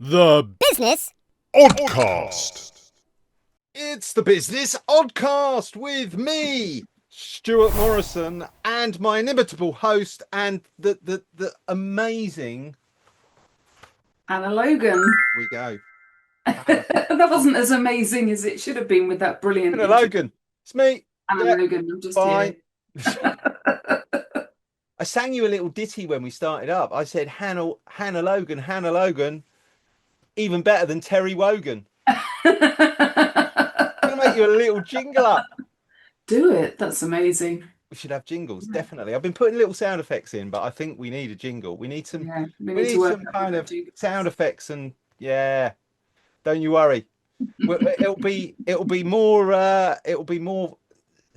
The Business Oddcast. It's the Business Oddcast with me, Stuart Morrison, and my inimitable host and the amazing. Hannah Logan. We go. That wasn't as amazing as it should have been with that brilliant Hello, intro. Logan. It's me. Hannah Yeah, Logan, I'm just fine. here. I sang you a little ditty when we started up. I said Hannah Logan, Hannah Logan, even better than Terry Wogan. I'm gonna make you a little jingle up. Do it. That's amazing. We should have jingles, definitely. I've been putting little sound effects in, but I think we need a jingle. We need some Yeah, we we need to need work some out kind how of to do sound this. effects, and yeah, don't you worry. It'll be more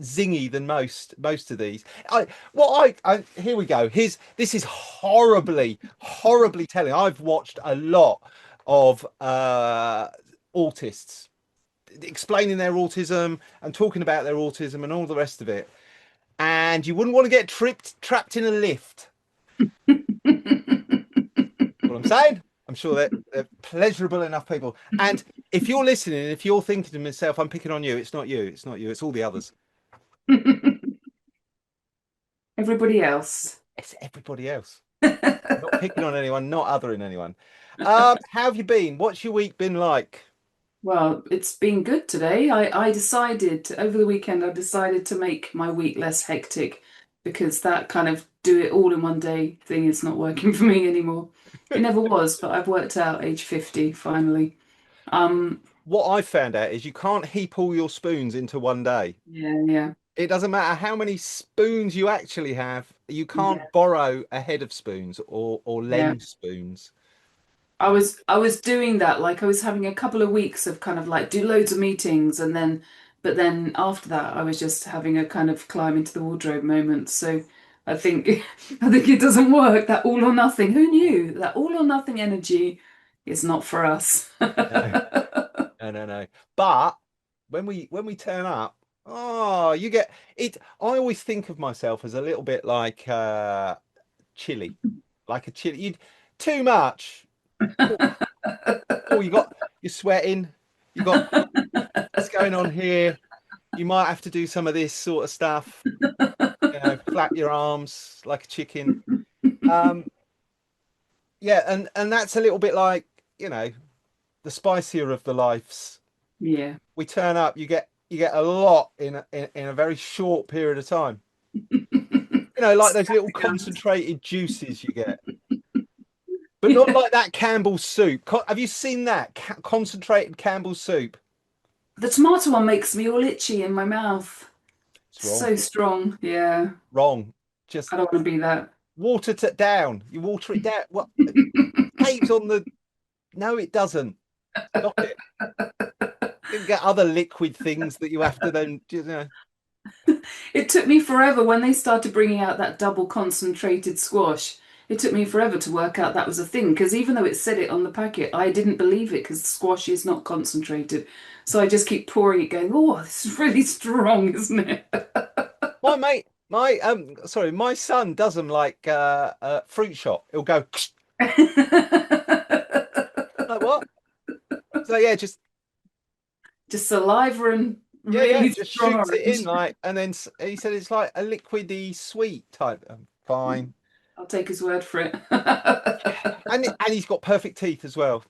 zingy than most of these. I here we go. This is horribly telling. I've watched a lot of autists explaining their autism and talking about their autism and all the rest of it. And you wouldn't want to get trapped in a lift. What I'm saying? I'm sure they're pleasurable enough people. And if you're listening, if you're thinking to yourself, I'm picking on you, it's not you, it's not you, it's all the others. Everybody else. It's everybody else. Not picking on anyone, not othering anyone. How have you been? What's your week been like? Well, it's been good today. I decided over the weekend, I decided to make my week less hectic because that kind of do it all in one day thing is not working for me anymore. It never was, but I've worked out age 50 finally. What I've found out is you can't heap all your spoons into one day. Yeah. It doesn't matter how many spoons you actually have, you can't Yeah. borrow a head of spoons or Yeah. lend spoons. I was doing that, like I was having a couple of weeks of kind of like do loads of meetings but then after that I was just having a kind of climb into the wardrobe moment. So I think I think it doesn't work. That all or nothing. Who knew that all or nothing energy is not for us? No, no. But when we turn up, oh, you get it. I always think of myself as a little bit like chili, like a chili. You too much. Oh, you're sweating. You got what's going on here. You might have to do some of this sort of stuff. Flap your arms like a chicken. Um, yeah, and that's a little bit like, you know, the spicier of the lives. Yeah. We turn up, you get a lot in a very short period of time. Like those little concentrated juices you get, but not like that Campbell's soup. Have you seen that concentrated Campbell's soup? The tomato one makes me all itchy in my mouth. It's wrong. So strong. Yeah. Wrong. Just I don't want to be that. water it down. You water it down. What? Caves on the. No, it doesn't. Stop it. You get other liquid things that you have to then. It took me forever when they started bringing out that double concentrated squash. It took me forever to work out that was a thing because even though it said it on the packet, I didn't believe it because squash is not concentrated. So I just keep pouring it, going, "Oh, this is really strong, isn't it?" My mate, my son does them like fruit shop. He'll go like what? So yeah, Just saliva and yeah, really just strong shoots it in orange. like, and then he said it's like a liquidy sweet type. Fine, I'll take his word for it. and he's got perfect teeth as well.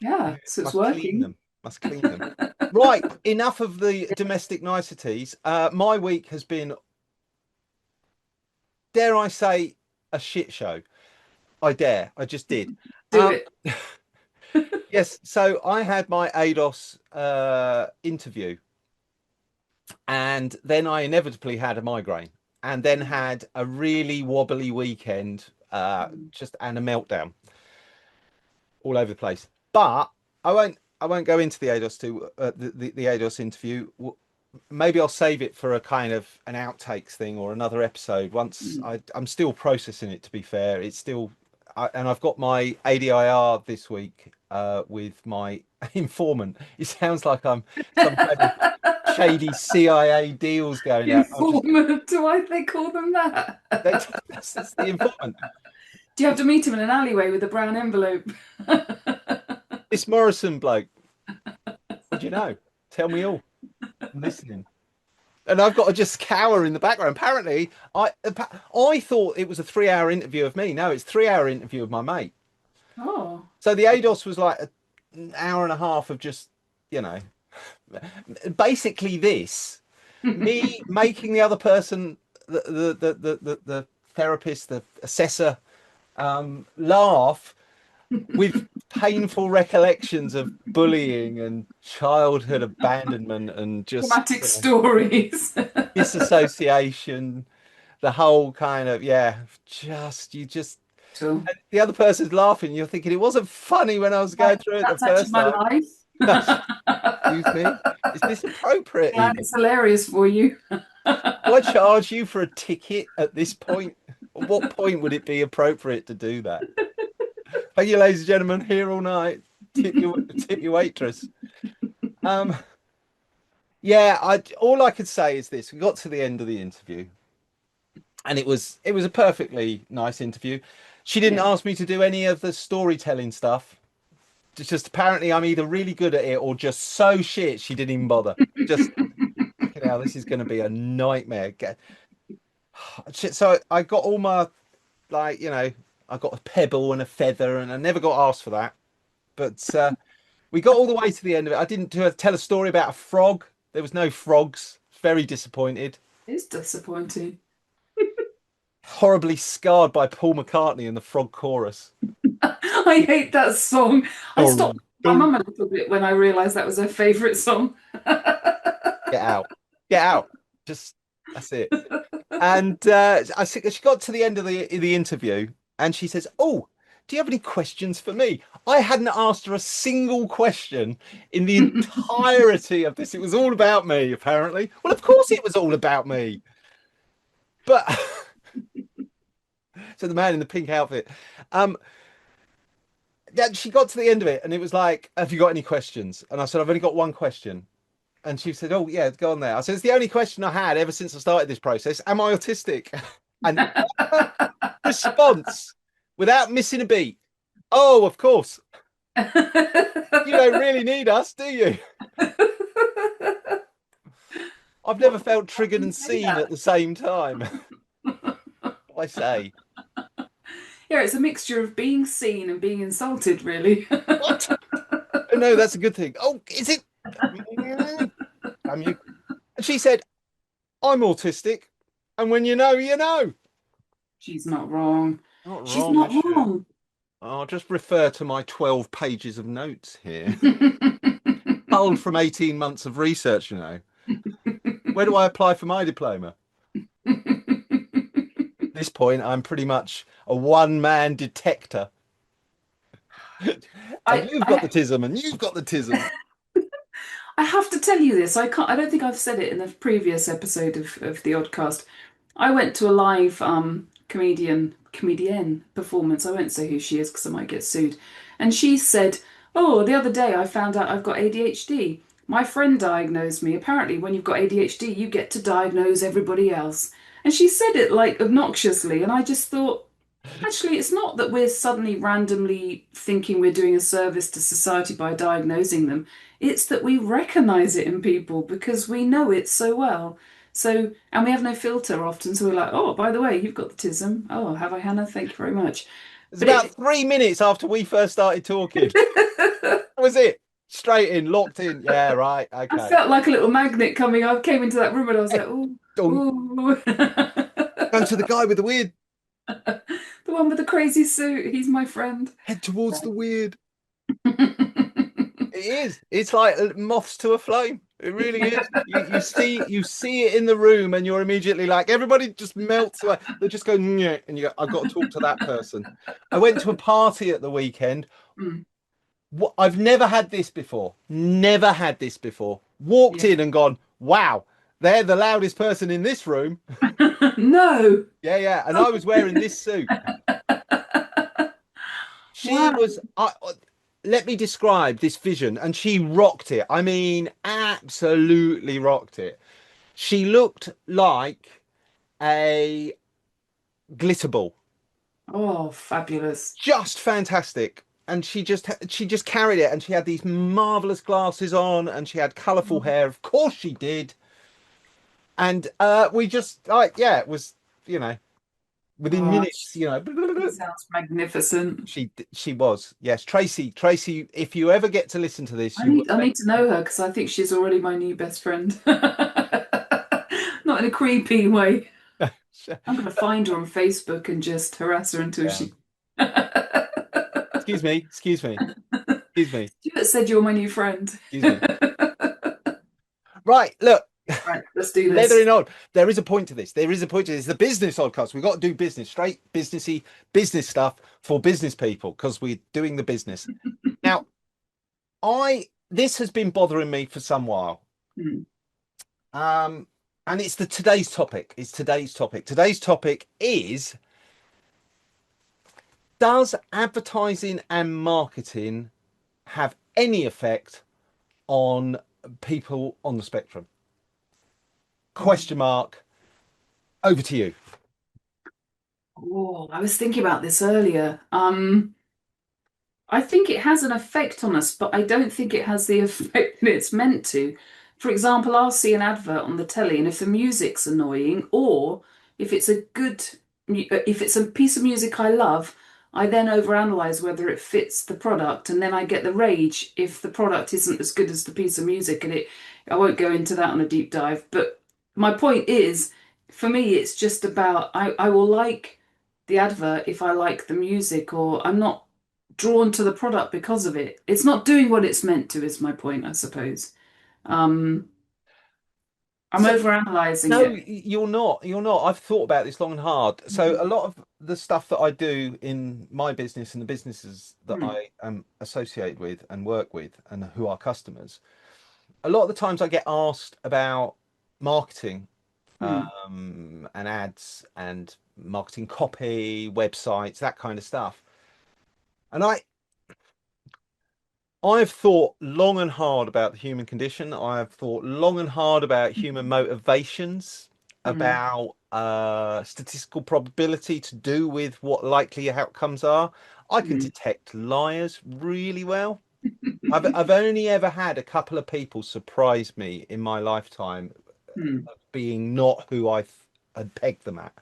Yeah, so it's Must clean working. them. Must clean them. Right, enough of the domestic niceties. My week has been, dare I say, a shit show. I dare. I just did. Do Um, it. yes. So I had my ADOS interview, and then I inevitably had a migraine, and then had a really wobbly weekend, just and a meltdown all over the place. But I won't go into the ADOS the ADOS interview. Maybe I'll save it for a kind of an outtakes thing or another episode. Once I'm still processing it. To be fair, it's still, and I've got my ADIR this week with my informant. It sounds like I'm some kind of shady CIA deals going out. Informant, why do they call them that? That's the informant. Do you have to meet him in an alleyway with a brown envelope? This Morrison bloke. What do you know? Tell me all. I'm listening. And I've got to just cower in the background. Apparently, I thought it was a 3 hour interview of me. No, it's 3 hour interview of my mate. Oh. So the ADOS was like an hour and a half of just, you know, basically this, me making the other person, the therapist, the assessor, laugh with painful recollections of bullying and childhood abandonment and just, Dramatic stories. disassociation, the whole kind of, yeah, you just, So and the other person's laughing. You're thinking it wasn't funny when I was going through it the that's actually first my time. life. Excuse me, is this appropriate Glad even? it's hilarious for you. Do I charge you for a ticket at this point? At what point would it be appropriate to do that? Thank you, ladies and gentlemen, here all night. Tip your waitress. Um, yeah, all I could say is this: we got to the end of the interview, and it was a perfectly nice interview. She didn't Yeah. ask me to do any of the storytelling stuff. It's just apparently I'm either really good at it or just so shit she didn't even bother. Just fucking hell, this is going to be a nightmare. So I got all my, like, I got a pebble and a feather, and I never got asked for that. But we got all the way to the end of it. I didn't tell a story about a frog. There was no frogs. Very disappointed. It's disappointing. Horribly scarred by Paul McCartney in the frog chorus. I hate that song. I Oh, stopped my mum a little bit when I realised that was her favourite song. get out, get out. Just that's it. And I think she got to the end of the interview, and she says, "Oh, do you have any questions for me?" I hadn't asked her a single question in the entirety of this. It was all about me, apparently. Well, of course, it was all about me. But so the man in the pink outfit, yeah, she got to the end of it, and it was like, "Have you got any questions?" And I said, "I've only got one question." And she said, "Oh, yeah, go on there." I said, "It's the only question I had ever since I started this process. Am I autistic?" And response, without missing a beat, "Oh, of course. You don't really need us, do you?" I've never What felt triggered do you and say seen that? at the same time. I say, Yeah, it's a mixture of being seen and being insulted, really. what? Oh, no, that's a good thing. Oh, is it? Damn you. And she said, "I'm autistic. And when you know, you know." She's not wrong. Not She's wrong, not is she? wrong. I'll just refer to my 12 pages of notes here. Culled from 18 months of research, Where do I apply for my diploma? At this point, I'm pretty much a one-man detector. And I, you've got the I tism, and you've got the tism. I have to tell you this. I don't think I've said it in a previous episode of the Oddcast. I went to a live comedian performance. I won't say who she is because I might get sued. And she said, "Oh, the other day I found out I've got ADHD. My friend diagnosed me. Apparently, when you've got ADHD, you get to diagnose everybody else." And she said it like obnoxiously, and I just thought, actually, it's not that we're suddenly randomly thinking we're doing a service to society by diagnosing them. It's that we recognize it in people because we know it so well. So, and we have no filter often. So we're like, "Oh, by the way, you've got the tism. Oh, have I, Hannah? Thank you very much." It's But about 3 minutes after we first started talking. it, That was it. Straight in, locked in. Yeah, right. I Okay. felt like a little magnet coming. I came into that room and I was like, "Oh, Don't oh." go to the guy with the weird. The one with the crazy suit. He's my friend. Head towards the weird. It is. It's like moths to a flame. It really is. You see it in the room, and you're immediately like, everybody just melts away. They just go, "Nyeh," and you go, "I've got to talk to that person." I went to a party at the weekend. Mm, I've never had this before. Never had this before. Walked yeah. in and gone, "Wow, they're the loudest person in this room." No. Yeah, yeah. And I was wearing this suit. She Wow. was. Let me describe this vision, and she rocked it. I mean, absolutely rocked it. She looked like a glitter ball. Oh, fabulous. Just fantastic. and she just carried it, and she had these marvelous glasses on, and she had colourful hair. Of course she did. And we just like, yeah, it was, you know, within Oh, minutes, you know. she sounds magnificent. She was, yes. Tracy, if you ever get to listen to this, you will I thank need to know her because I think she's already my new best friend. Not in a creepy way. me. I'm going to find her on Facebook and just harass her until Yeah. she. Excuse me, excuse me, excuse me, Stuart said you're my new friend. excuse me. Right, look, Right, let's do this. leathering on. There is a point to this. There is a point to this. The business podcast. We've got to do business, straight businessy business stuff for business people because we're doing the business. Now, I this has been bothering me for some while. Hmm. And it's today's topic. It's today's topic. Today's topic is, does advertising and marketing have any effect on people on the spectrum? Question mark. Over to you. Oh, I was thinking about this earlier. I think it has an effect on us, but I don't think it has the effect that it's meant to. For example, I'll see an advert on the telly, and if the music's annoying, or if it's if it's a piece of music I love, I then overanalyze whether it fits the product, and then I get the rage if the product isn't as good as the piece of music. I won't go into that on a deep dive, but my point is, for me, it's just about I will like the advert if I like the music, or I'm not drawn to the product because of it. It's not doing what it's meant to, is my point, I suppose. Um, I'm So overanalyzing no, it. you're not. You're not. I've thought about this long and hard. So a lot of the stuff that I do in my business and the businesses that Hmm. I am associated with and work with and who are customers, a lot of the times I get asked about marketing, Hmm. and ads and marketing copy, websites, that kind of stuff. And I've thought long and hard about the human condition. I've thought long and hard about human motivations, Hmm. about statistical probability to do with what likely outcomes are. I can Hmm. detect liars really well. I've only ever had a couple of people surprise me in my lifetime Hmm. being not who had pegged them at.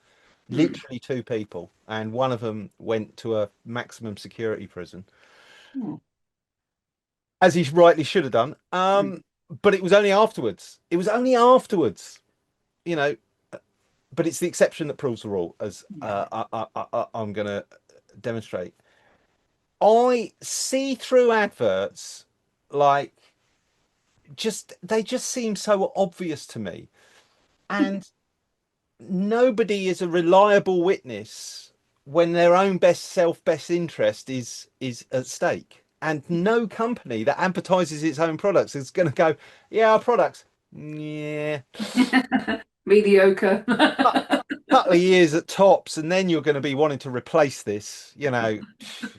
Hmm. Literally two people, and one of them went to a maximum security prison, Hmm. as he rightly should have done. Hmm. But it was only afterwards. It was only afterwards, you know. But it's the exception that proves the rule, as Yeah. I'm going to demonstrate. I see through adverts like they just seem so obvious to me, and nobody is a reliable witness when their own best interest is at stake. And no company that advertises its own products is going to go, yeah, our products, yeah, Mediocre. couple of years at tops, and then you're going to be wanting to replace this. You know,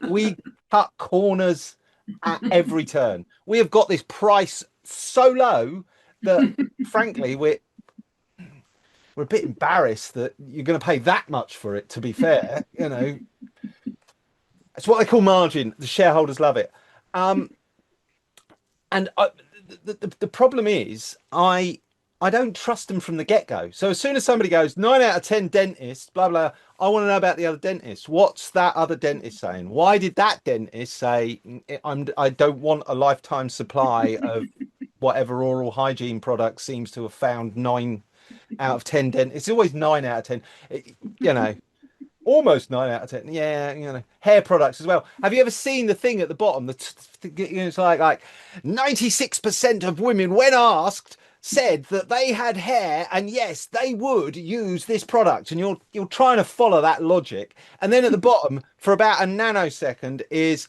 we cut corners at every turn. We have got this price so low that, frankly, we're a bit embarrassed that you're going to pay that much for it, to be fair. You know, it's what they call margin. The shareholders love it. Um, and the problem is, I don't trust them from the get go. So as soon as somebody goes 9 out of 10 dentists, blah blah, I want to know about the other dentist. What's that other dentist saying? Why did that dentist say I don't want a lifetime supply of whatever oral hygiene product seems to have found 9 out of 10 dentists? It's always 9 out of 10. You know, almost 9 out of 10. Yeah, you know, hair products as well. Have you ever seen the thing at the bottom? You know, it's like 96% of women, when asked, said that they had hair, and yes, they would use this product. And you're trying to follow that logic. And then at the bottom, for about a nanosecond, is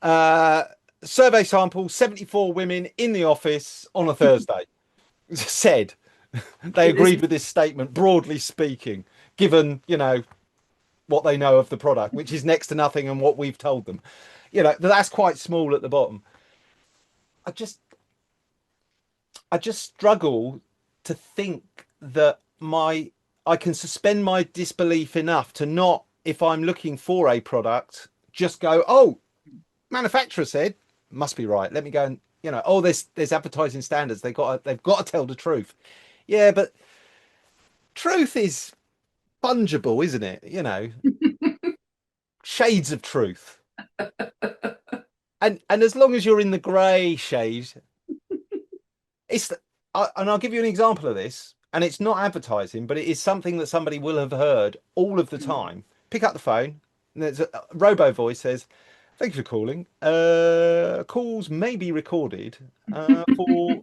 uh, survey sample: 74 women in the office on a Thursday said they It is. agreed with this statement, broadly speaking, given, you know, what they know of the product, which is next to nothing, and what we've told them. You know, that's quite small at the bottom. I just I just struggle to think that my I can suspend my disbelief enough to not, if I'm looking for a product, just go, oh, Manufacturer said, must be right. Let me go and, oh, there's advertising standards. They've got to tell the truth. Yeah, but truth is fungible, isn't it? Shades of truth. And as long as you're in the grey shade, it's and I'll give you an example of this, and it's not advertising, but it is something that somebody will have heard all of the time. Pick up the phone, and there's a robo voice says, "Thank you for calling. Calls may be recorded for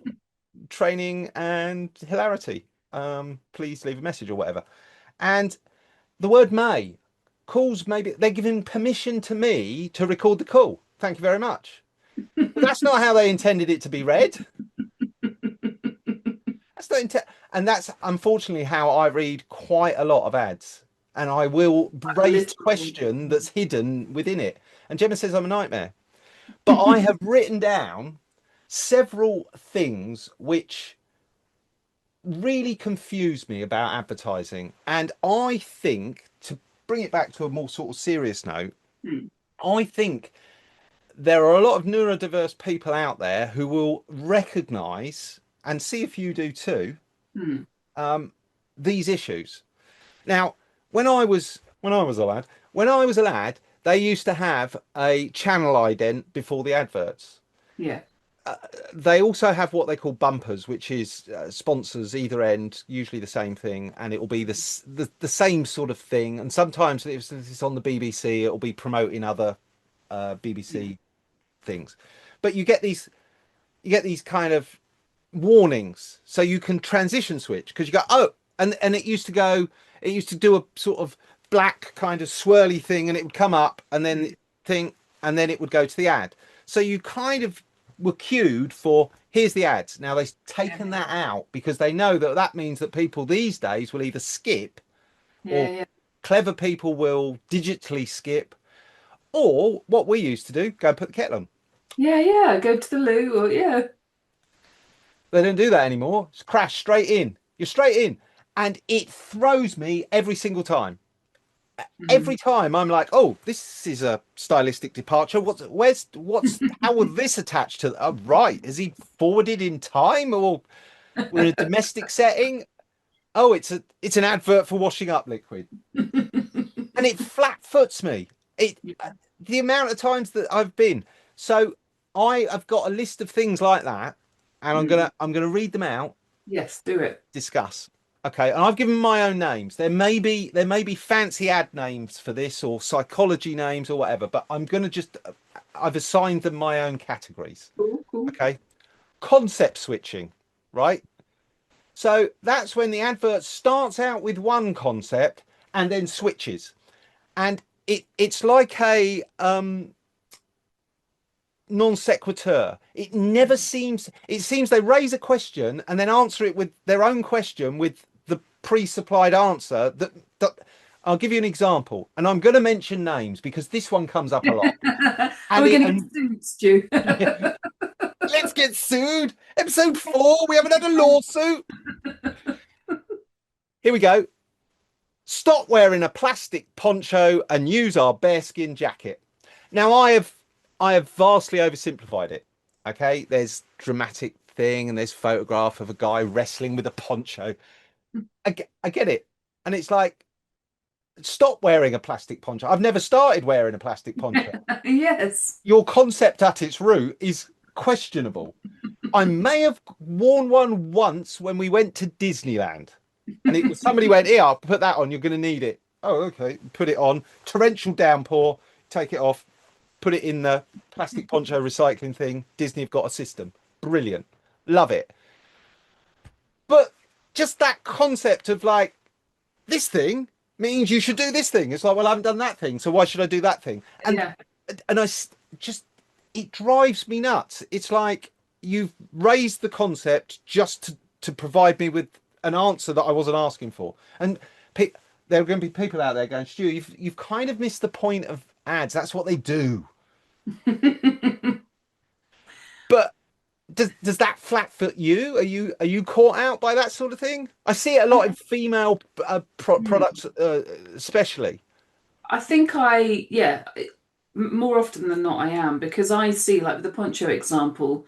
training and hilarity. Please leave a message or whatever." And the word may, calls maybe they're giving permission to me to record the call. Thank you very much. But that's not how they intended it to be read. That's not and that's unfortunately how I read quite a lot of ads. And I will raise the question that's hidden within it. And Gemma says I'm a nightmare. But I have written down several things which really confuse me about advertising. And I think, to bring it back to a more sort of serious note, I think there are a lot of neurodiverse people out there who will recognize, and see if you do too, these issues. Now, when I was a lad, they used to have a channel ident before the adverts. Yeah. They also have what they call bumpers, which is sponsors either end, usually the same thing, and it will be the same sort of thing. And sometimes if it's on the BBC, it will be promoting other BBC things. But you get these kind of warnings, so you can transition switch, because you go, oh, and it used to do a sort of black kind of swirly thing, and it would come up, and then and then it would go to the ad. So you kind of were cued for, here's the ads. Now they've taken that out because they know that means that people these days will either skip, or clever people will digitally skip, or what we used to do, go put the kettle on. Go to the loo, or They don't do that anymore. It's crash straight in. You're straight in. And it throws me every single time. Every time I'm like, oh, this is a stylistic departure. How will this attach to? Oh, right. Is he forwarded in time, or we're in a domestic setting? Oh, it's an advert for washing up liquid. And it flat foots me. The amount of times that I've been. So I've got a list of things like that, and I'm gonna read them out. Yes, do it. Discuss. Okay, and I've given my own names. There may be fancy ad names for this, or psychology names, or whatever, but I've assigned them my own categories. Cool. Okay. Concept switching, right? So that's when the advert starts out with one concept and then switches. And it's like a non sequitur. It never seems, it seems they raise a question and then answer it with their own question with the pre-supplied answer. That I'll give you an example, and I'm going to mention names because this one comes up a lot. And we're going to get sued, Stu. Yeah. Let's get sued. Episode 4, we haven't had a lawsuit. Here we go. Stop wearing a plastic poncho and use our bearskin jacket. Now, I have vastly oversimplified it. Okay, there's dramatic thing and there's photograph of a guy wrestling with a poncho. I get it, and it's like, stop wearing a plastic poncho. I've never started wearing a plastic poncho. Yes. Your concept at its root is questionable. I may have worn one once when we went to Disneyland, and somebody went, here, I'll put that on, you're going to need it. Oh, okay. Put it on. Torrential downpour, take it off, put it in the plastic poncho recycling thing. Disney have got a system. Brilliant. Love it. But just that concept of like, this thing means you should do this thing. It's like, well, I haven't done that thing, so why should I do that thing? And I just, it drives me nuts. It's like you've raised the concept just to provide me with an answer that I wasn't asking for. And there are going to be people out there going, Stu, you've kind of missed the point of ads. That's what they do. But does that flatfoot you? Are you caught out by that sort of thing? I see it a lot in female products, especially. I think more often than not, I am, because I see, like with the poncho example,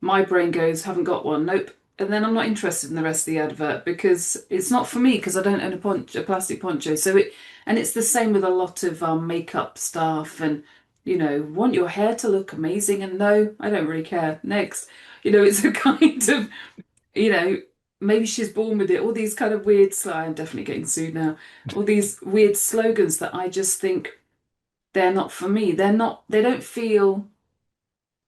my brain goes, haven't got one, nope. And then I'm not interested in the rest of the advert because it's not for me because I don't own a plastic poncho. And it's the same with a lot of makeup stuff and, want your hair to look amazing. And no, I don't really care. Next, it's a kind of, you know, maybe she's born with it. All these kind of weird, I'm definitely getting sued now. All these weird slogans that I just think they're not for me. They don't feel,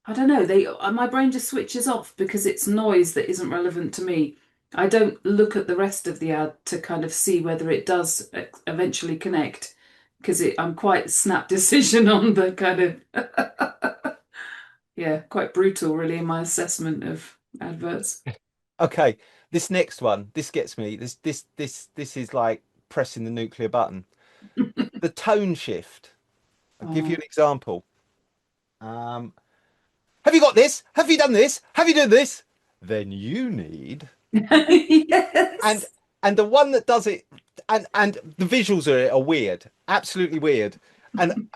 I don't know, my brain just switches off because it's noise that isn't relevant to me. I don't look at the rest of the ad to kind of see whether it does eventually connect because I'm quite snap decision on the kind of yeah, quite brutal really in my assessment of adverts. Okay, this next one, this gets me. This is like pressing the nuclear button. The tone shift. I'll give you Oh. an example. Have you got this? Have you done this? Have you done this? Then you need. And Yes. and the one that does it, and the visuals are weird, absolutely weird. And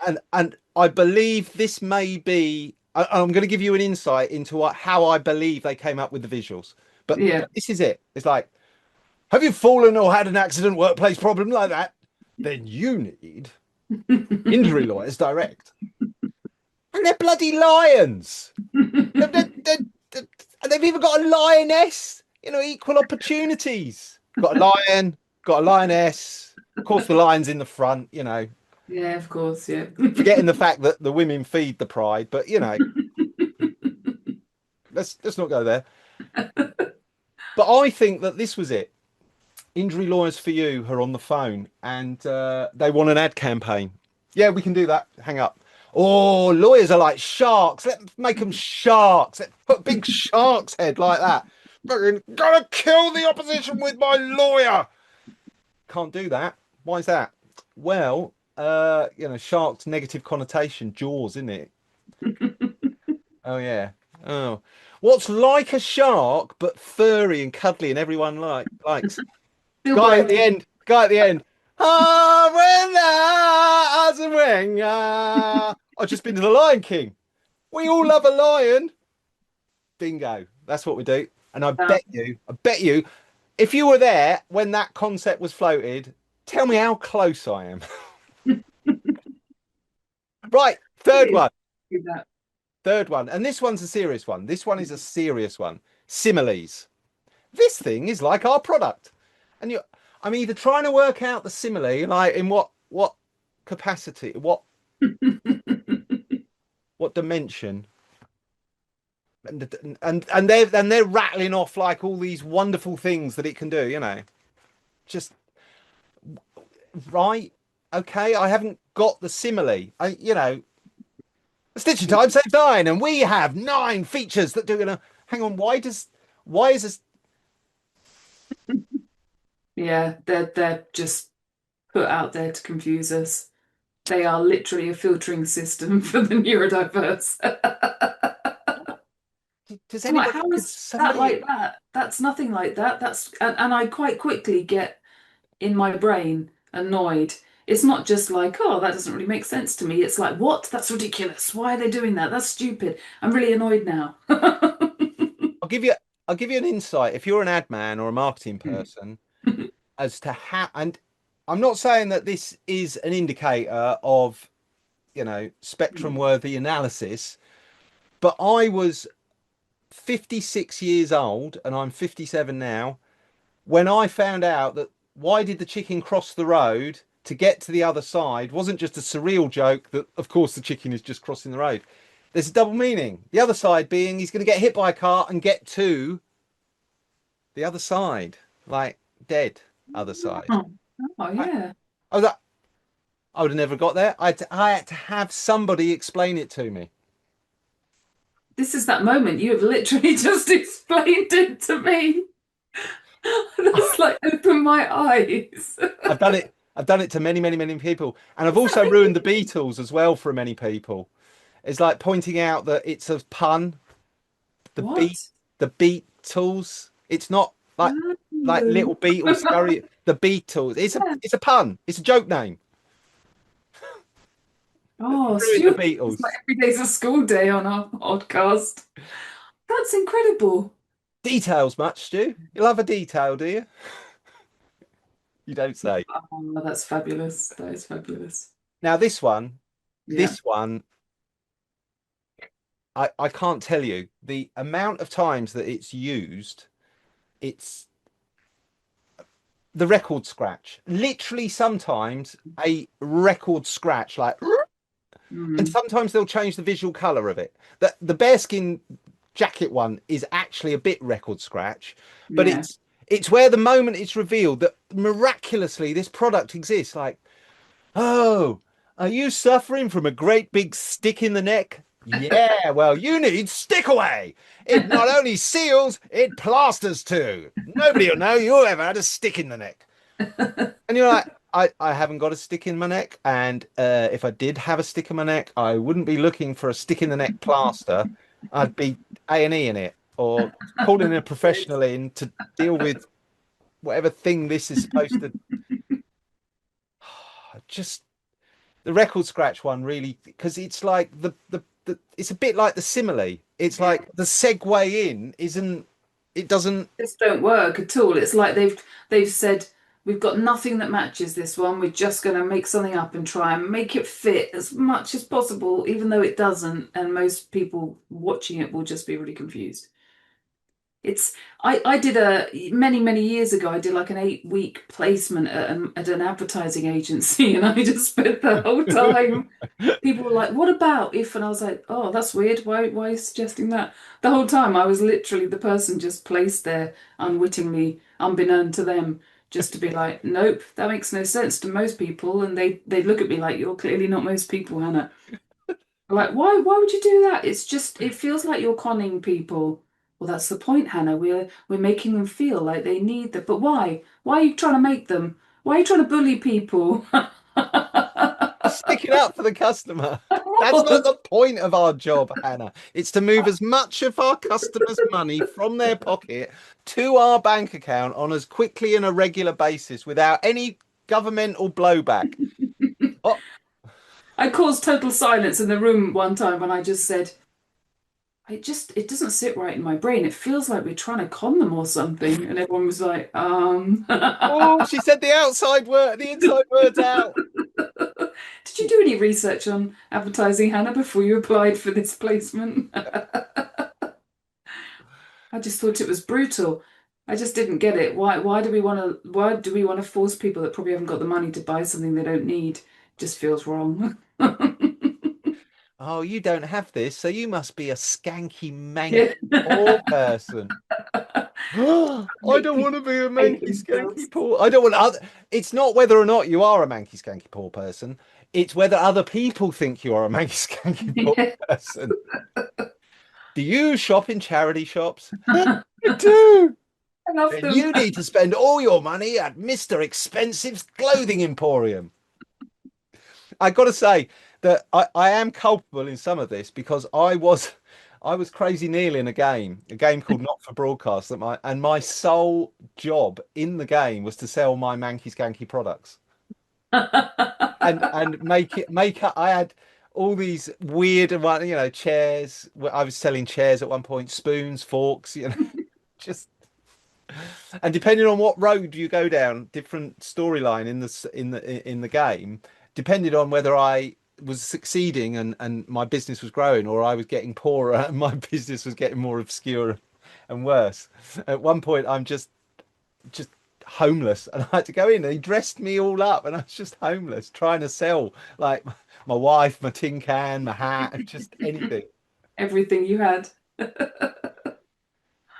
I believe this may be. I'm going to give you an insight into how I believe they came up with the visuals. But Yeah. this is it. It's like, have you fallen or had an accident, workplace problem like that? Then you need injury lawyers direct. And they're bloody lions. And they've even got a lioness, equal opportunities. Got a lion, got a lioness. Of course, the lion's in the front, Yeah, of course, yeah. forgetting the fact that the women feed the pride, but let's not go there. But I think that this was it. Injury lawyers for you are on the phone and they want an ad campaign. Yeah, we can do that. Hang up. Oh, lawyers are like sharks. Let's make them sharks. Let's put a big shark's head like that. Fucking gotta kill the opposition with my lawyer. Can't do that. Why is that? Well, sharks negative connotation, jaws, isn't it? Oh yeah. Oh, what's like a shark but furry and cuddly and everyone likes. Deal Guy at the breaking. end. Guy at the end. I've just been to the Lion King. We all love a lion. Bingo. That's what we do. And I bet you, if you were there when that concept was floated, tell me how close I am. Right. Third one. Do that. Third one. And this one's a serious one. This one is a serious one. Similes. This thing is like our product. And I'm either trying to work out the simile, like in what capacity, what dimension, and they're rattling off like all these wonderful things that it can do, just right. Okay, I haven't got the simile. Stitching time saves 9, and we have 9 features that do. Hang on, why is this? Yeah, they're just put out there to confuse us. They are literally a filtering system for the neurodiverse. Does I'm like, anybody? how Could is that somebody? like that? That's nothing like that. And I quite quickly get in my brain annoyed. It's not just like, oh, that doesn't really make sense to me. It's like, what? That's ridiculous. Why are they doing that? That's stupid. I'm really annoyed now. I'll give you. I'll give you an insight. If you're an ad man or a marketing person, as to how, and I'm not saying that this is an indicator of, spectrum worthy analysis, but I was 56 years old and I'm 57 now when I found out that why did the chicken cross the road to get to the other side wasn't just a surreal joke that, of course, the chicken is just crossing the road. There's a double meaning. The other side being he's going to get hit by a car and get to the other side, like dead other side. Oh, oh I, yeah. I was like, I would have never got there. I had to have somebody explain it to me. This is that moment. You have literally just explained it to me. That's like opened my eyes. I've done it. I've done it to many, many, many people, and I've also ruined the Beatles as well for many people. It's like pointing out that it's a pun. The beat, What? the Beatles. It's not like Oh. little Beatles scurry. The Beatles. It's a pun. It's a joke name. Oh, Threw in the Stuart, it's Beatles. like every day's a school day on our podcast. That's incredible. Details much, Stu? You love a detail, do you? You don't say. Oh, that's fabulous. That is fabulous. Now Yeah. this one, I can't tell you the amount of times that it's used. It's the record scratch. Literally, sometimes a record scratch, like, and Mm, sometimes they'll change the visual color of it. The bearskin jacket one is actually a bit record scratch, but yeah. it's where the moment it's revealed that miraculously this product exists. Like, oh, are you suffering from a great big stick in the neck? Yeah, well, you need Stick Away. It not only seals, it plasters too. Nobody will know you ever had a stick in the neck. And you're like, I haven't got a stick in my neck. And if I did have a stick in my neck, I wouldn't be looking for a stick in the neck plaster. I'd be A&E in it or calling a professional in to deal with whatever thing this is supposed to. Just the record scratch one really, because it's like the it's a bit like the simile. It's Yeah. like the segue in isn't, it doesn't. This don't work at all. It's like they've said we've got nothing that matches this one. We're just going to make something up and try and make it fit as much as possible, even though it doesn't. And most people watching it will just be really confused. It's I did a many years ago. I did like an 8 week placement at an advertising agency, and I just spent the whole time. People were like, "What about if?" And I was like, "Oh, that's weird. Why are you suggesting that?" The whole time I was literally the person just placed there unwittingly, unbeknown to them, just to be like, "Nope, that makes no sense to most people." And they look at me like, "You're clearly not most people, Hannah." Like, why would you do that? It's just it feels like you're conning people. Well, that's the point, Hannah. We're making them feel like they need that. But why? Why are you trying to make them? Why are you trying to bully people? Sticking up for the customer. That's not the point of our job, Hannah. It's to move as much of our customers' money from their pocket to our bank account on as quickly and a regular basis without any governmental blowback. Oh, I caused total silence in the room one time when I just said, it doesn't sit right in my brain. It feels like we're trying to con them or something. And everyone was like, oh, she said the outside word, the inside word's out. Did you do any research on advertising, Hannah, before you applied for this placement? I just thought it was brutal. I just didn't get it. Why do we want to force people that probably haven't got the money to buy something they don't need? Just feels wrong. Oh, you don't have this, so you must be a skanky, manky, Yeah. poor person. I Make don't want people to be a hate manky, themselves. skanky, poor. I don't want other. It's not whether or not you are a manky, skanky, poor person. It's whether other people think you are a manky, skanky, poor Yeah. person. Do you shop in charity shops? I do. I love Then them. you need to spend all your money at Mr. Expensive's Clothing Emporium. I got to say that I am culpable in some of this because I was crazy nearly in a game called Not for Broadcast that my sole job in the game was to sell my manky skanky products and make up. I had all these weird one, chairs. I was selling chairs at one point, spoons, forks, just, and depending on what road you go down, different storyline in the game, depended on whether I was succeeding and my business was growing, or I was getting poorer and my business was getting more obscure and worse. At one point, I'm just homeless, and I had to go in. And he dressed me all up, and I was just homeless, trying to sell like my wife, my tin can, my hat, just anything. Everything you had.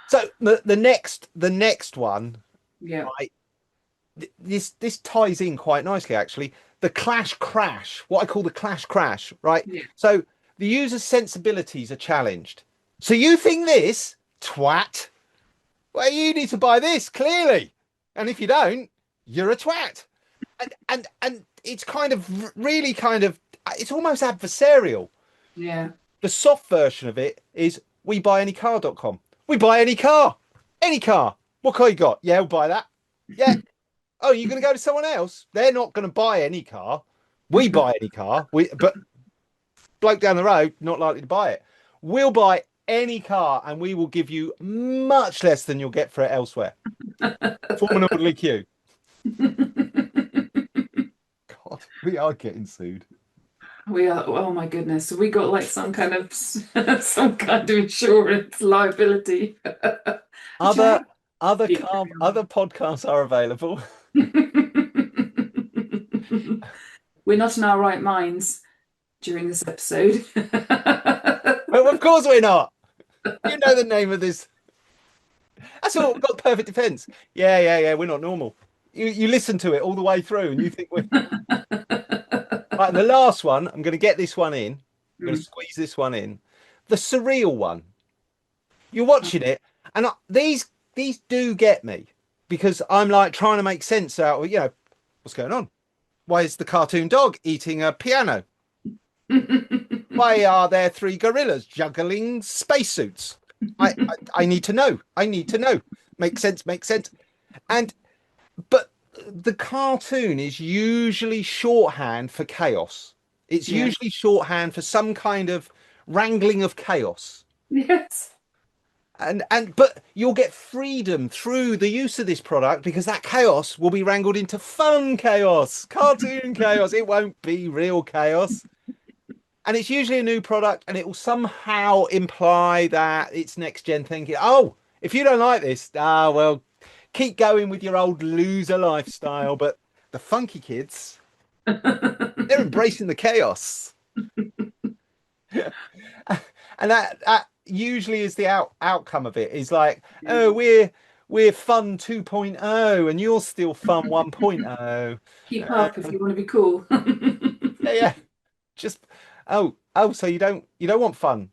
So the next one, Yeah. right? This ties in quite nicely actually. The clash crash, what I call the clash crash, right? Yeah. So the user's sensibilities are challenged. So you think this twat? Well, you need to buy this clearly, and if you don't, you're a twat. And it's kind of really kind of, it's almost adversarial. Yeah. The soft version of it is WeBuyAnyCar.com. We buy any car, any car. What car you got? Yeah, we'll buy that. Yeah. Oh, you're going to go to someone else? They're not going to buy any car. We buy any car. But bloke down the road, not likely to buy it. We'll buy any car and we will give you much less than you'll get for it elsewhere. Form an orderly queue. God, we are getting sued. We are, oh my goodness. We got like some kind of some kind of insurance liability. Other Jack. other podcasts are available. We're not in our right minds during this episode. Well, of course we're not. You know the name of this. That's all. We've got perfect defense. Yeah. We're not normal. You listen to it all the way through, and you think we're right. And the last one, I'm going to get this one in. I'm going to Mm. squeeze this one in. The surreal one. You're watching it, and these do get me because I'm like trying to make sense out of what's going on. Why is the cartoon dog eating a piano? Why are there three gorillas juggling spacesuits? I need to know. I need to know. Make sense. Make sense. And but the cartoon is usually shorthand for chaos. It's Yeah. usually shorthand for some kind of wrangling of chaos. Yes. And but you'll get freedom through the use of this product because that chaos will be wrangled into fun chaos, cartoon chaos. It won't be real chaos. And it's usually a new product, and it will somehow imply that it's next gen thinking. Oh, if you don't like this, well, keep going with your old loser lifestyle. But the funky kids, they're embracing the chaos. And that usually is the outcome of it is like, oh, we're fun 2.0 and you're still fun 1.0. Keep up if you want to be cool. Yeah, just so you don't want fun.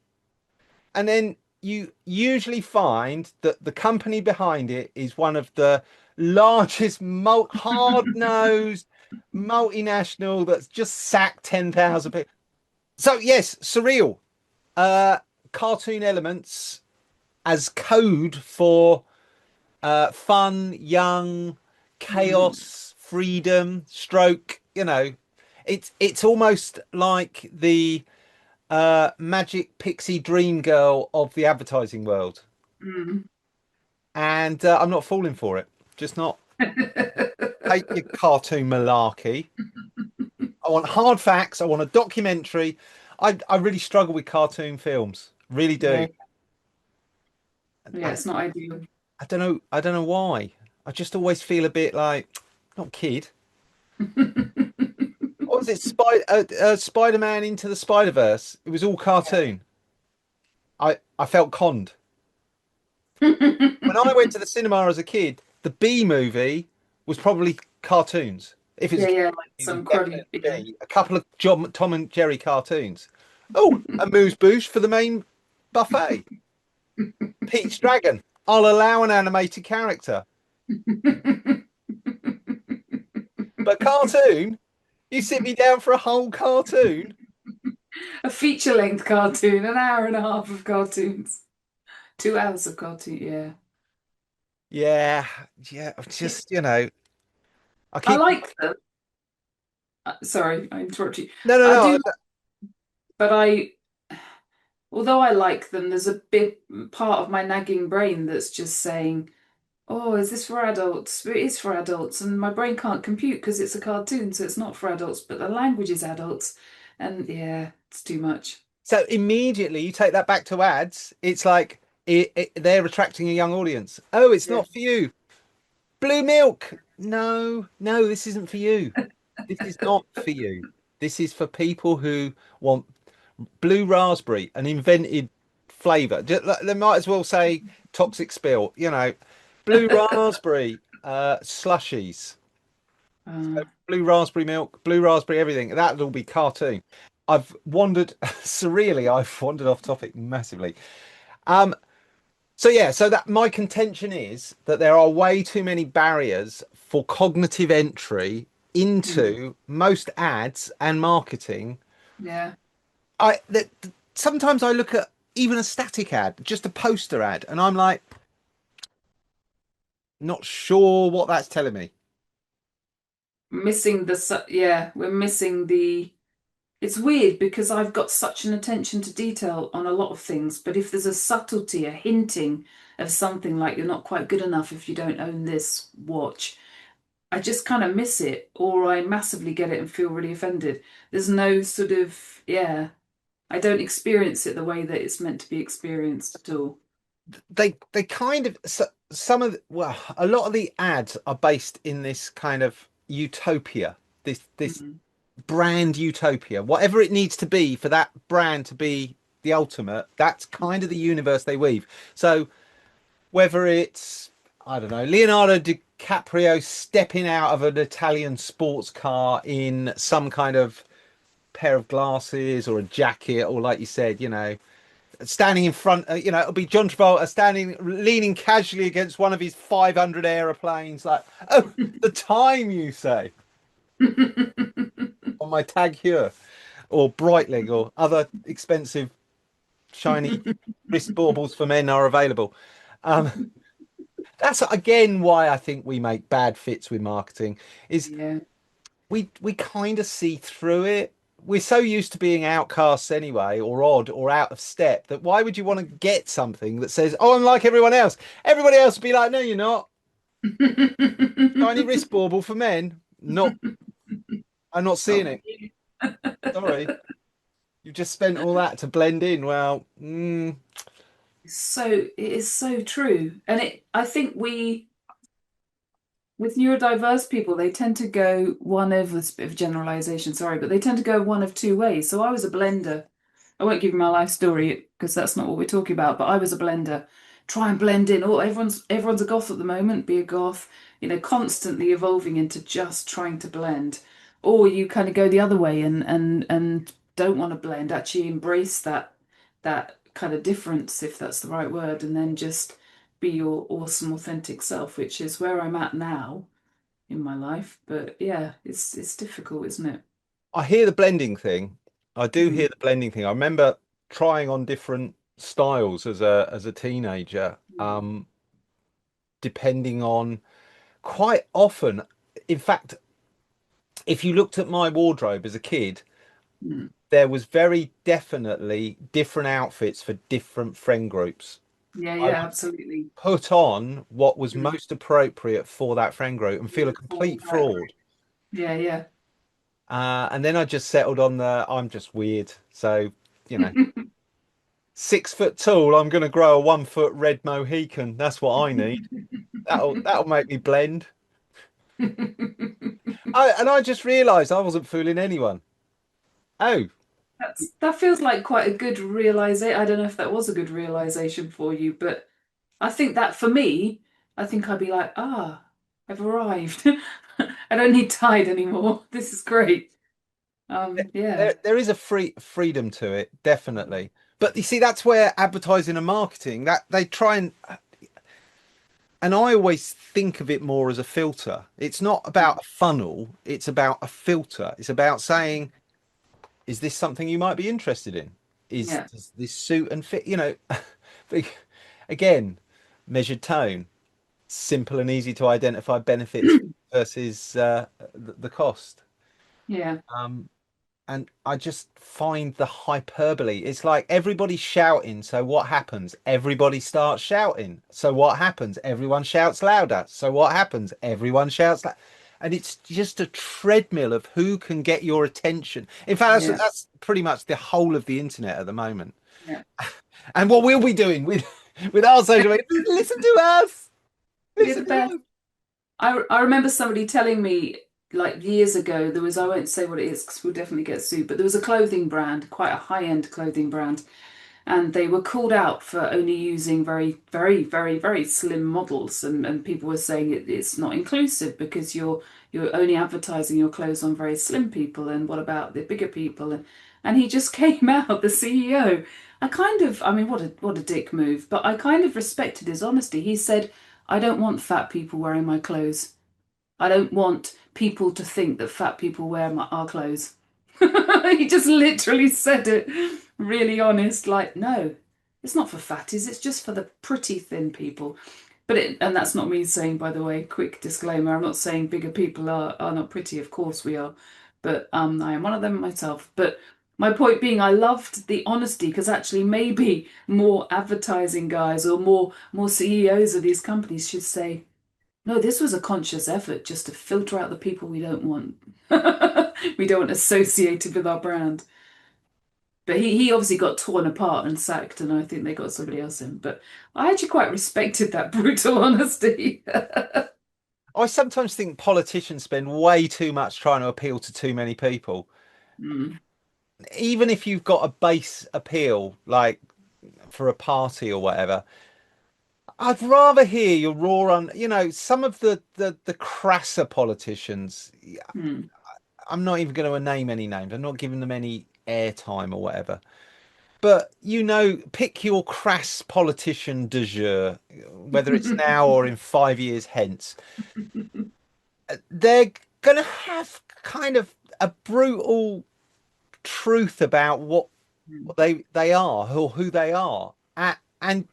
And then you usually find that the company behind it is one of the largest hard-nosed multinational that's just sacked 10,000 people. So yes, surreal. Cartoon elements as code for fun, young, Mm. chaos, freedom, stroke. It's almost like the magic pixie dream girl of the advertising world, Mm. and I'm not falling for it. Just not. Take your cartoon malarkey. I want hard facts. I want a documentary. I really struggle with cartoon films. Really do. Yeah, yeah, I, it's not ideal. I don't know. I don't know why. I just always feel a bit like not kid. What was it? Spider-Man into the Spider-Verse. It was all cartoon. I felt conned. When I went to the cinema as a kid, the B movie was probably cartoons. If it's Yeah, yeah, like it was some definitely cruddy. Yeah. B. A couple of Tom and Jerry cartoons. Oh, a moose boosh for the main buffet. Pete's Dragon. I'll allow an animated character, but cartoon. You sit me down for a whole cartoon. A feature-length cartoon, an hour and a half of cartoons, 2 hours of cartoon. Yeah, Yeah, yeah. Just I I keep. like them. Sorry, I interrupted you. No, no, I no. do, but although I like them, there's a big part of my nagging brain that's just saying, "Oh, is this for adults? It is for adults," and my brain can't compute because it's a cartoon, so it's not for adults, but the language is adults, and yeah, it's too much. So immediately you take that back to ads. It's like they're attracting a young audience. Oh, it's Yeah. not for you. Blue milk. No, no, this isn't for you. This is not for you. This is for people who want blue raspberry, an invented flavor. They might as well say toxic spill. Blue raspberry slushies, Uh, blue raspberry milk, blue raspberry everything. That'll be cartoon. I've wandered surreally. I've wandered off topic massively. Um, So yeah, so that my contention is that there are way too many barriers for cognitive entry mm, into most ads and marketing. yeah. Sometimes I look at even a static ad, just a poster ad, and I'm like, not sure what that's telling me. Missing the, yeah, we're missing the It's weird because I've got such an attention to detail on a lot of things, but if there's a subtlety, a hinting of something like you're not quite good enough if you don't own this watch, I just kind of miss it, or I massively get it and feel really offended. There's no sort of, yeah, I don't experience it the way that it's meant to be experienced at all. They kind of some of well, a lot of the ads are based in this kind of utopia, this Mm. brand utopia, whatever it needs to be for that brand to be the ultimate. That's kind of the universe they weave. So whether it's, I don't know, Leonardo DiCaprio stepping out of an Italian sports car in some kind of pair of glasses or a jacket, or like you said, standing in front, it'll be John Travolta standing, leaning casually against one of his 500 aeroplanes, like, oh, the time you say on my Tag Heuer or Breitling or other expensive shiny wrist baubles for men are available. Um, that's again why I think we make bad fits with marketing is Yeah. we kind of see through it. We're so used to being outcasts anyway, or odd, or out of step, that why would you want to get something that says, "Oh, I'm like everyone else"? Everybody else would be like, "No, you're not." Tiny wrist bauble for men. Not. I'm not Not seeing for it. you. Sorry, you just spent all that to blend in. Well, So it is so true. And I think with neurodiverse people, they tend to go one of, this bit of generalization, sorry, but they tend to go one of two ways. So I was a blender. I won't give you my life story because that's not what we're talking about, but I was a blender. Try and blend in. Oh, everyone's a goth at the moment, be a goth, constantly evolving into just trying to blend. Or you kind of go the other way and don't want to blend, actually embrace that kind of difference, if that's the right word, and then just be your awesome, authentic self, which is where I'm at now in my life. But yeah, it's difficult, isn't it? I hear the blending thing. I do Mm, hear the blending thing. I remember trying on different styles as a teenager, mm, depending on quite often. In fact, if you looked at my wardrobe as a kid, mm. there was very definitely different outfits for different friend groups. Yeah, I yeah, would absolutely. put on what was Mm. most appropriate for that friend group and feel a Fall complete right. fraud. Yeah, yeah. And then I just settled on the I'm just weird. So, you know, 6 foot tall, I'm going to grow a 1 foot red Mohican. That's what I need. That'll make me blend. And I just realised I wasn't fooling anyone. Oh, That feels like quite a good realization. I don't know if that was a good realization for you, but I think that for me, I think I'd be like, ah, I've arrived. I don't need Tide anymore. This is great. Yeah. there is a freedom to it, definitely. But you see, that's where advertising and marketing that they try and I always think of it more as a filter. It's not about a funnel, it's about a filter. It's about saying, is this something you might be interested in? Yeah. Does this suit and fit? Again, measured tone, simple and easy to identify benefits versus the cost. Yeah. Um, and I just find the hyperbole. It's like everybody's shouting. So what happens? Everybody starts shouting. So what happens? Everyone shouts louder. So what happens? Everyone shouts louder. And it's just a treadmill of who can get your attention. In fact, Yeah. that's pretty much the whole of the internet at the moment. Yeah. And what we'll be doing with our social media, listen to us. We're the Listen to best. us. I remember somebody telling me like years ago, there was, I won't say what it is because we'll definitely get sued, but there was a clothing brand, quite a high-end clothing brand, and they were called out for only using very, very, very, very slim models, and people were saying it's not inclusive because you're only advertising your clothes on very slim people, and what about the bigger people? And he just came out, the CEO. I mean, what a dick move, but I kind of respected his honesty. He said, I don't want fat people wearing my clothes. I don't want people to think that fat people wear our clothes. He just literally said it, really honest, like, no, it's not for fatties, it's just for the pretty thin people. And that's not me saying, by the way, quick disclaimer, I'm not saying bigger people are not pretty, of course we are. but I am one of them myself. But my point being, I loved the honesty because actually maybe more advertising guys or more CEOs of these companies should say, no, this was a conscious effort just to filter out the people we don't want. We don't want associated with our brand. But he obviously got torn apart and sacked, and I think they got somebody else in. But I actually quite respected that brutal honesty. I sometimes think politicians spend way too much trying to appeal to too many people. Mm, Even if you've got a base appeal, like for a party or whatever, I'd rather hear your raw on, some of the crasser politicians. mm, I'm not even going to name any names. I'm not giving them any airtime or whatever. But pick your crass politician du jour, whether it's now or in 5 years hence. They're going to have kind of a brutal truth about what they are or who they are. And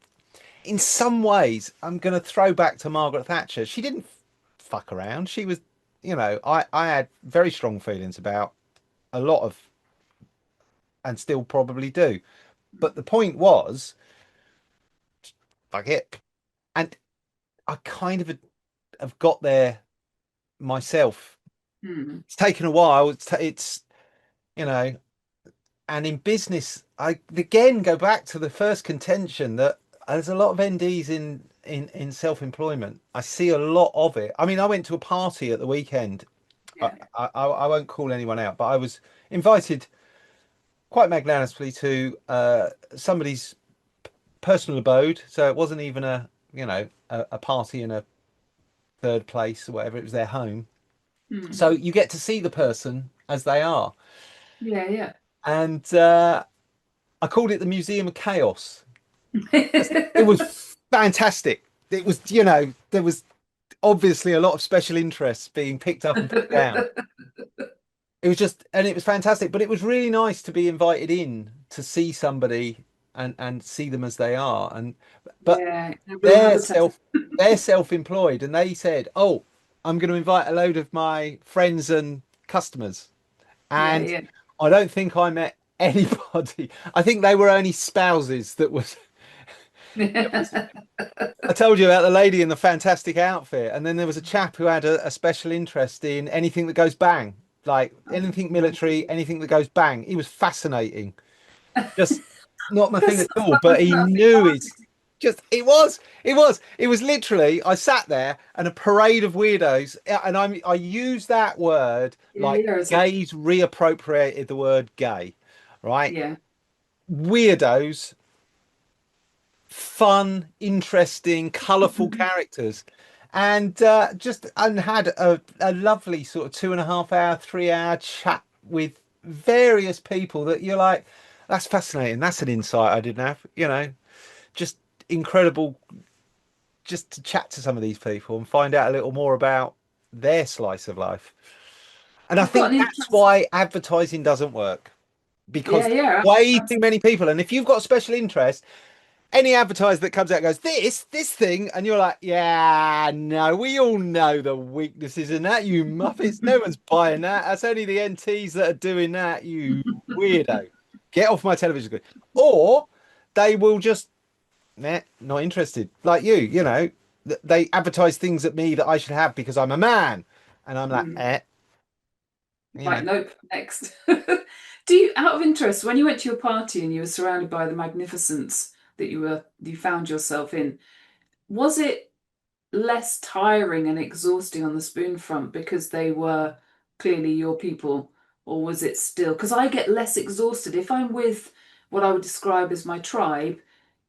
in some ways, I'm going to throw back to Margaret Thatcher. She didn't fuck around. She was, I had very strong feelings about a lot of, and still probably do. But the point was, fuck it. And I kind of have got there myself. mm. It's taken a while. It's you know, and in business, I again go back to the first contention that there's a lot of NDs in self-employment. I see a lot of it. I mean, I went to a party at the weekend. I, Yeah. I won't call anyone out, but I was invited quite magnanimously to somebody's personal abode. So it wasn't even a party in a third place or whatever. It was their home. Mm. So you get to see the person as they are. Yeah, yeah. And I called it the Museum of Chaos. It was fantastic. It was, there was obviously a lot of special interests being picked up and put down. It was just, and it was fantastic. But it was really nice to be invited in to see somebody and see them as they are. But Yeah, a real they're habitat. self they're self-employed, and they said, "Oh, I'm going to invite a load of my friends and customers." Yeah, And yeah. I don't think I met anybody. I think they were only spouses that was. I told you about the lady in the fantastic outfit, and then there was a chap who had a special interest in anything that goes bang, like anything military, anything that goes bang. He was fascinating. Just not my thing There's at something all, but he about knew his. Just it was literally. I sat there and a parade of weirdos, and I use that word yeah, like yeah, gays reappropriated the word gay, right? yeah. Weirdos, fun, interesting, colourful characters, and had a lovely sort of 2.5 hour, 3 hour chat with various people that you're like, that's fascinating. That's an insight I didn't have. Just incredible, just to chat to some of these people and find out a little more about their slice of life. And I I've got think an that's interest. why advertising doesn't work, Yeah, because yeah. way too many people. And if you've got special interest, any advertiser that comes out goes this thing, and you're like, yeah, no, we all know the weaknesses in that, you muppets. No one's buying that. That's only the NTs that are doing that, you weirdo. Get off my television screen. Or they will just, nah, not interested. Like they advertise things at me that I should have because I'm a man, and I'm like, Mm. you Like, know. nope, next. Do you, out of interest, when you went to your party and you were surrounded by the magnificence that you found yourself in, was it less tiring and exhausting on the spoon front because they were clearly your people, or was it still? Because I get less exhausted if I'm with what I would describe as my tribe.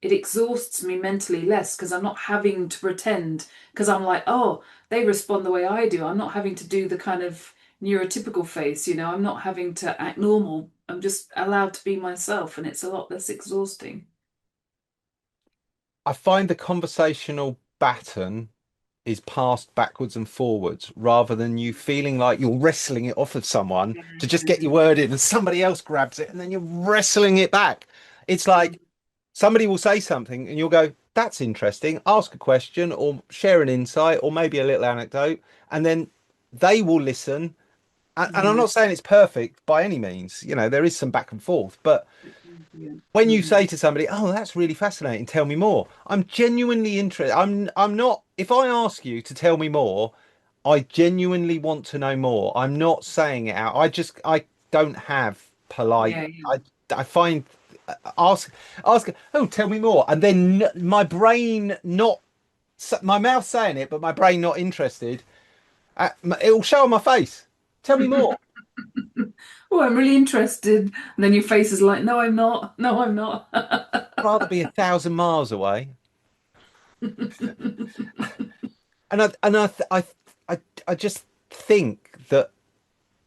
It exhausts me mentally less because I'm not having to pretend. Because I'm like, oh, they respond the way I do. I'm not having to do the kind of neurotypical face, I'm not having to act normal. I'm just allowed to be myself, and it's a lot less exhausting. I find the conversational baton is passed backwards and forwards rather than you feeling like you're wrestling it off of someone to just get your word in and somebody else grabs it and then you're wrestling it back. It's like somebody will say something and you'll go, that's interesting, ask a question or share an insight or maybe a little anecdote, and then they will listen And I'm Yeah. not saying it's perfect by any means. You know, there is some back and forth, but Yeah. when you Mm. say to somebody, "Oh, that's really fascinating. Tell me more." I'm genuinely interested. I'm not if I ask you to tell me more, I genuinely want to know more. I'm not saying it out. I don't have polite. Yeah. Yeah. I find ask ask oh, tell me more. And then my brain not my mouth saying it, but my brain not interested. It will show on my face. Tell me more. Oh, I'm really interested. And then your face is like, no, I'm not. No, I'm not. I'd rather be 1,000 miles away. And I just think that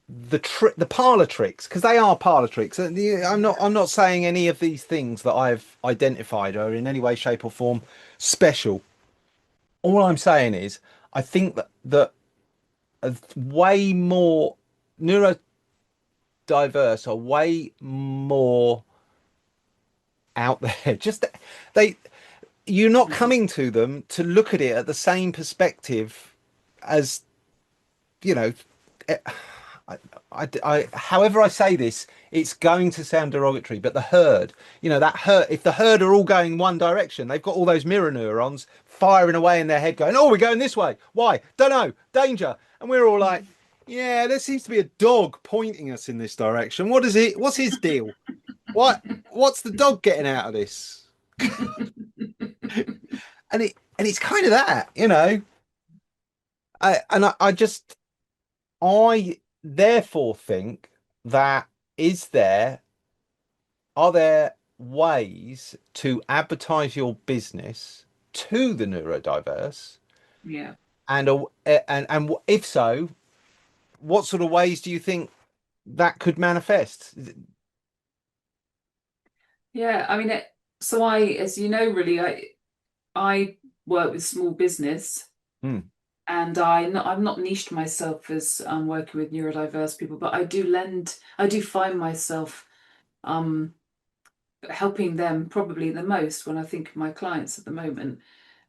the parlor tricks, because they are parlor tricks, and I'm not saying any of these things that I've identified are in any way, shape, or form special. All I'm saying is I think that way more neurodiverse are way more out there. Just they you're not coming to them to look at it at the same perspective as you know eh, however I say this, it's going to sound derogatory, but the herd, that herd, if the herd are all going one direction, they've got all those mirror neurons firing away in their head going, oh, we're going this way. Why? Don't know. Danger. And we're all like, yeah, there seems to be a dog pointing us in this direction. What's his deal? What's the dog getting out of this? And it's kind of that. I therefore think that are there ways to advertise your business to the neurodiverse, Yeah. and if so, what sort of ways do you think that could manifest? Yeah. I mean, so as you know, really, I work with small business, Hmm. and I've not niched myself as working with neurodiverse people, but I do find myself um, helping them probably the most when I think of my clients at the moment.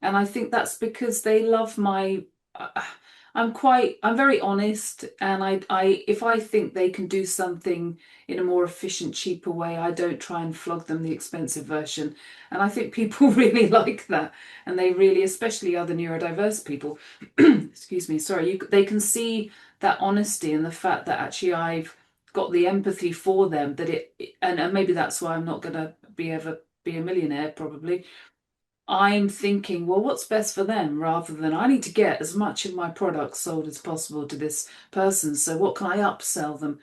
And I think that's because they love uh, I'm very honest, and if I think they can do something in a more efficient, cheaper way, I don't try and flog them the expensive version. And I think people really like that. And they really, especially other neurodiverse people, excuse me, sorry, they can see that honesty and the fact that actually I've got the empathy for them, that and maybe that's why I'm not gonna ever be a millionaire, probably. I'm thinking, well, what's best for them, rather than I need to get as much of my product sold as possible to this person. So what can I upsell them?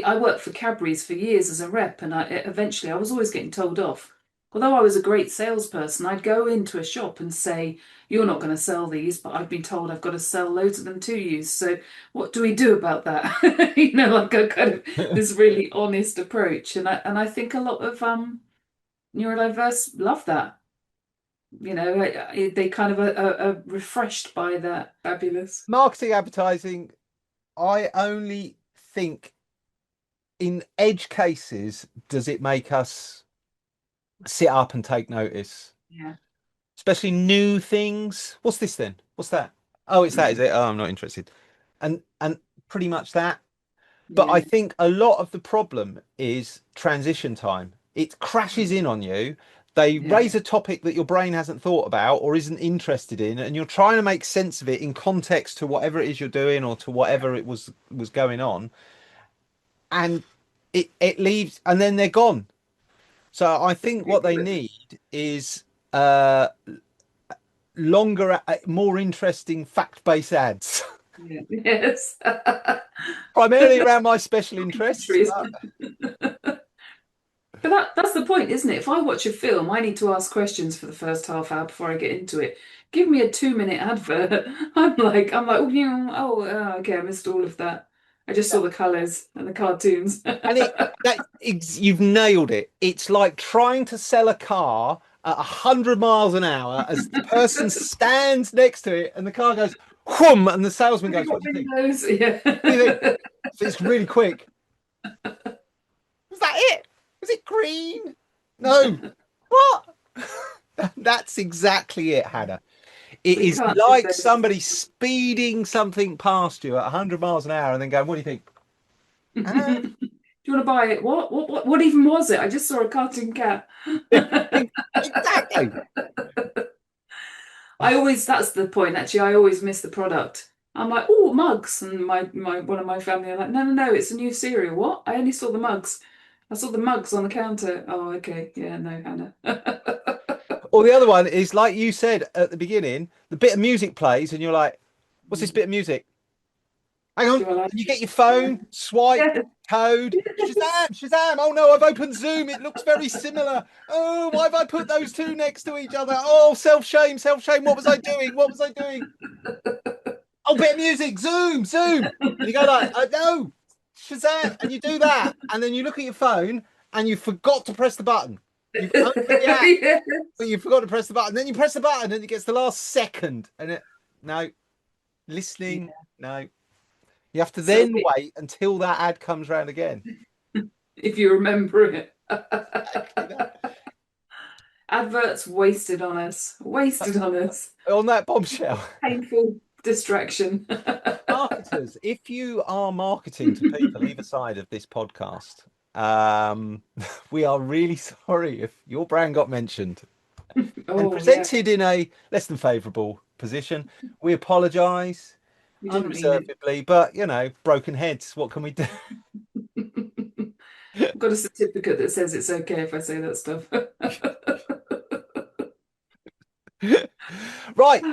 I worked for Cadbury's for years as a rep, and eventually I was always getting told off. Although I was a great salesperson, I'd go into a shop and say, "You're not going to sell these," but I've been told I've got to sell loads of them to you. So what do we do about that? Like a kind of this really honest approach, and I think a lot of neurodiverse love that. They kind of are refreshed by that. Fabulous. Marketing, advertising, I only think in edge cases does it make us sit up and take notice, Yeah. especially new things. What's this then? What's that? Oh, it's that, is it? Oh, I'm not interested. And pretty much that. But I Yeah. think a lot of the problem is transition time. It crashes in on you. They Yeah. raise a topic that your brain hasn't thought about or isn't interested in, and you're trying to make sense of it in context to whatever it is you're doing or to whatever it was going on. And it leaves, and then they're gone. So I think what they need is uh longer, more interesting fact-based ads, Yeah. Yes. primarily around my special interests. Documentaries. But that's the point, isn't it? If I watch a film, I need to ask questions for the first half hour before I get into it. Give me a 2 minute advert. I'm like, oh, yeah, okay, I missed all of that. I just saw the colours and the cartoons. And you've nailed it. It's like trying to sell a car at 100 miles an hour as the person stands next to it and the car goes whum, and the salesman Have you goes, got "What do you think? windows? Yeah. What do you think?" So it's really quick. Was that it? Was it green? No. What? That's exactly it, Hannah. It We is can't do like those. somebody speeding something past you at 100 miles an hour and then going, "What do you think?" Ah, Do you want to buy it? What even was it? I just saw a cartoon cat. exactly. That's the point, actually. I always miss the product. I'm like, oh, mugs. And my one of my family are like, no, no, no, it's a new cereal. What? I only saw the mugs. I saw the mugs on the counter. Oh, okay. Yeah, no, Hannah. Or the other one is like you said at the beginning, the bit of music plays, and you're like, "What's this bit of music?" Hang on, Do I like and you it? get your phone, swipe, Yeah. code, Shazam, Shazam. Oh no, I've opened Zoom. It looks very similar. Oh, why have I put those two next to each other? Oh, self shame, self shame. What was I doing? What was I doing? Oh, bit of music, Zoom, Zoom. And you go like, no, Shazam, and you do that, and then you look at your phone, and you forgot to press the button. You've opened the app, Yeah. but you forgot to press the button. Then you press the button, and it gets the last second, and no, listening, no. You have to So then wait until that ad comes round again. if you remember it. Exactly that. Adverts wasted on us. Wasted on us. On that bombshell, Painful distraction. marketers, if you are marketing to people either side of this podcast, um, we are really sorry if your brand got mentioned and Oh, yeah. presented in a less than favourable position. We apologise We didn't mean it. unreservedly, but broken heads. What can we do? I've got a certificate that says it's okay if I say that stuff. Right.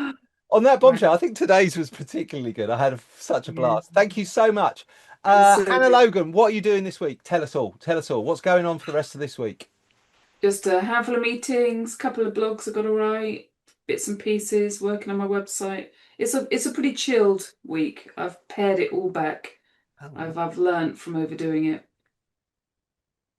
On that Right. bombshell, I think today's was particularly good. I had such a Yeah. blast. Thank you so much. It was so Hannah good. Logan, what are you doing this week? Tell us all. Tell us all. What's going on for the rest of this week? Just a handful of meetings, couple of blogs I've got to write, bits and pieces, working on my website. It's a pretty chilled week. I've pared it all back. Oh. I've learned from overdoing it.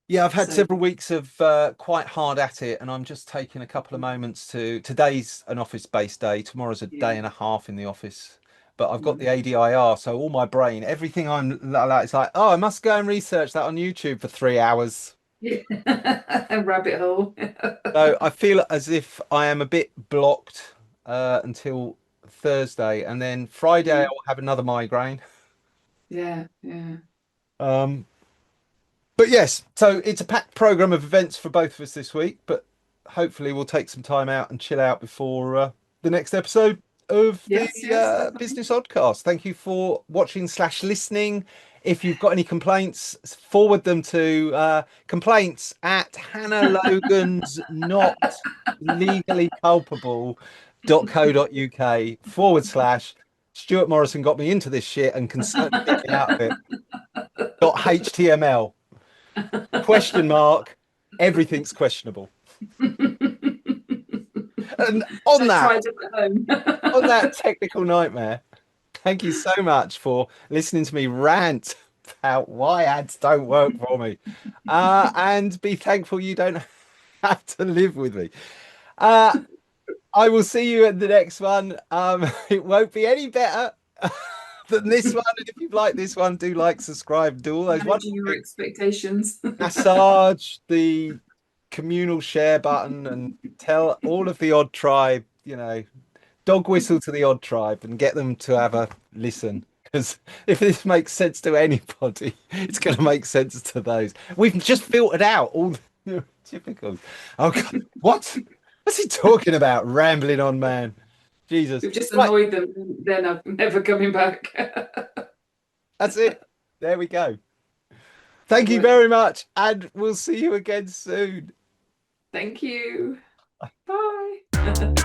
Yeah, I've had So several weeks of quite hard at it, and I'm just taking a couple of moments to. Today's an office-based day. Tomorrow's a yeah. day and a half in the office, but I've got the Mm. ADIR, so all my brain, everything it's like, oh, I must go and research that on YouTube for 3 hours. Yeah. A rabbit hole. So I feel as if I am a bit blocked until Thursday, and then Friday Yeah. I'll have another migraine. Yeah. Yeah. Um, but yes, so it's a packed program of events for both of us this week, but hopefully we'll take some time out and chill out before the next episode of the Yes, yes, definitely. Business Oddcast. Thank you for watching slash listening. If you've got any complaints, forward them to complaints at Hannah Logan's not legally culpable.co.uk / Stuart Morrison got me into this shit and can certainly get me out of it. .html question mark, everything's questionable. And on Don't try that, it at home. on that technical nightmare, thank you so much for listening to me rant about why ads don't work for me. And be thankful you don't have to live with me. I will see you at the next one. It won't be any better than this one. And if you've liked this one, do like, subscribe, do all those Managing wonderful your things. expectations. Massage the communal share button and tell all of the odd tribe, dog whistle to the odd tribe and get them to have a listen. Because if this makes sense to anybody, it's going to make sense to those. We've just filtered out all the typical. Oh, God, what? What's he talking about? Rambling on, man. Jesus. We've just Right, annoyed them. They're never coming back. that's it. There we go. Thank you Right. very much, and we'll see you again soon. Thank you. Bye.